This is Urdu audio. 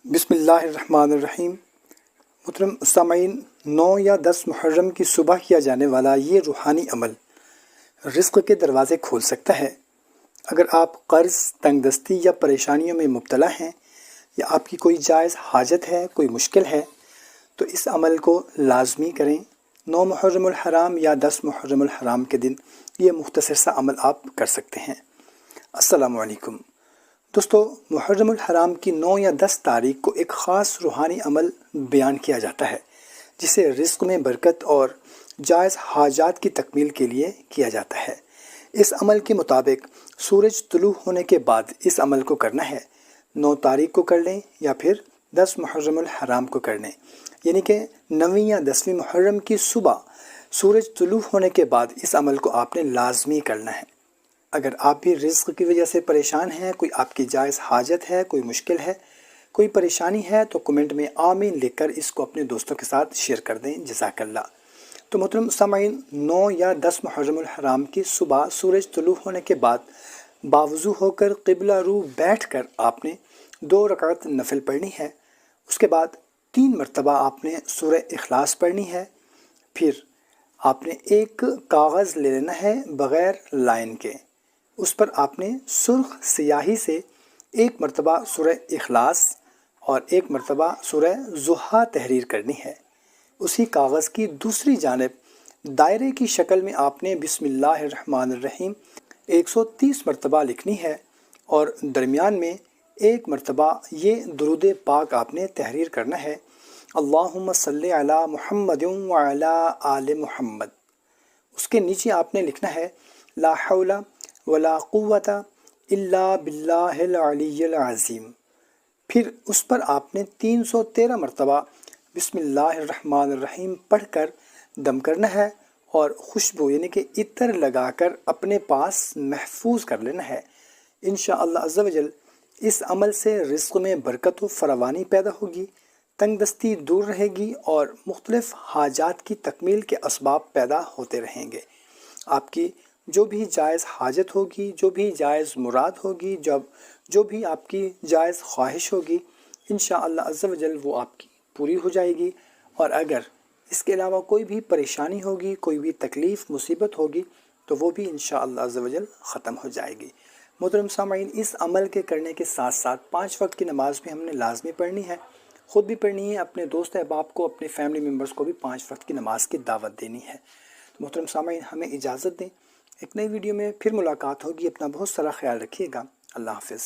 بسم اللہ الرحمن الرحیم۔ محترم سامعین، 9 یا 10 محرم کی صبح کیا جانے والا یہ روحانی عمل رزق کے دروازے کھول سکتا ہے۔ اگر آپ قرض، تنگ دستی یا پریشانیوں میں مبتلا ہیں، یا آپ کی کوئی جائز حاجت ہے، کوئی مشکل ہے، تو اس عمل کو لازمی کریں۔ 9 محرم الحرام یا 10 محرم الحرام کے دن یہ مختصر سا عمل آپ کر سکتے ہیں۔ السلام علیکم دوستو، محرم الحرام کی 9 یا 10 تاریخ کو ایک خاص روحانی عمل بیان کیا جاتا ہے، جسے رزق میں برکت اور جائز حاجات کی تکمیل کے لیے کیا جاتا ہے۔ اس عمل کے مطابق سورج طلوع ہونے کے بعد اس عمل کو کرنا ہے۔ 9 تاریخ کو کر لیں یا پھر 10 محرم الحرام کو کر لیں، یعنی کہ 9ویں یا 10ویں محرم کی صبح سورج طلوع ہونے کے بعد اس عمل کو آپ نے لازمی کرنا ہے۔ اگر آپ بھی رزق کی وجہ سے پریشان ہیں، کوئی آپ کی جائز حاجت ہے، کوئی مشکل ہے، کوئی پریشانی ہے، تو کمنٹ میں آمین لکھ کر اس کو اپنے دوستوں کے ساتھ شیئر کر دیں۔ جزاک اللہ۔ تو محترم سامعین، 9 یا 10 محرم الحرام کی صبح سورج طلوع ہونے کے بعد باوضو ہو کر قبلہ رو بیٹھ کر آپ نے 2 رکعت نفل پڑھنی ہے۔ اس کے بعد 3 مرتبہ آپ نے سورہ اخلاص پڑھنی ہے۔ پھر آپ نے ایک کاغذ لے لینا ہے بغیر لائن کے، اس پر آپ نے سرخ سیاہی سے 1 مرتبہ سورہ اخلاص اور 1 مرتبہ سورہ ضحیٰ تحریر کرنی ہے۔ اسی کاغذ کی دوسری جانب دائرے کی شکل میں آپ نے بسم اللہ الرحمن الرحیم 130 مرتبہ لکھنی ہے، اور درمیان میں 1 مرتبہ یہ درود پاک آپ نے تحریر کرنا ہے، اللہم صلی علی محمد وعلی آل محمد۔ اس کے نیچے آپ نے لکھنا ہے لا حول ولا قوت الا باللہ العلی العظیم۔ پھر اس پر آپ نے 313 مرتبہ بسم اللہ الرحمن الرحیم پڑھ کر دم کرنا ہے، اور خوشبو یعنی کہ عطر لگا کر اپنے پاس محفوظ کر لینا ہے۔ انشاءاللہ عز و جل اس عمل سے رزق میں برکت و فراوانی پیدا ہوگی، تنگ دستی دور رہے گی، اور مختلف حاجات کی تکمیل کے اسباب پیدا ہوتے رہیں گے۔ آپ کی جو بھی جائز حاجت ہوگی، جو بھی جائز مراد ہوگی، جو بھی آپ کی جائز خواہش ہوگی، انشاءاللہ عز و جل وہ آپ کی پوری ہو جائے گی۔ اور اگر اس کے علاوہ کوئی بھی پریشانی ہوگی، کوئی بھی تکلیف مصیبت ہوگی، تو وہ بھی انشاءاللہ عز و جل ختم ہو جائے گی۔ محترم سامعین، اس عمل کے کرنے کے ساتھ ساتھ 5 وقت کی نماز بھی ہم نے لازمی پڑھنی ہے، خود بھی پڑھنی ہے، اپنے دوست احباب کو، اپنے فیملی ممبرز کو بھی 5 وقت کی نماز کی دعوت دینی ہے۔ تو محترم سامعین، ہمیں اجازت دیں، ایک نئی ویڈیو میں پھر ملاقات ہوگی۔ اپنا بہت سارا خیال رکھیے گا۔ اللہ حافظ۔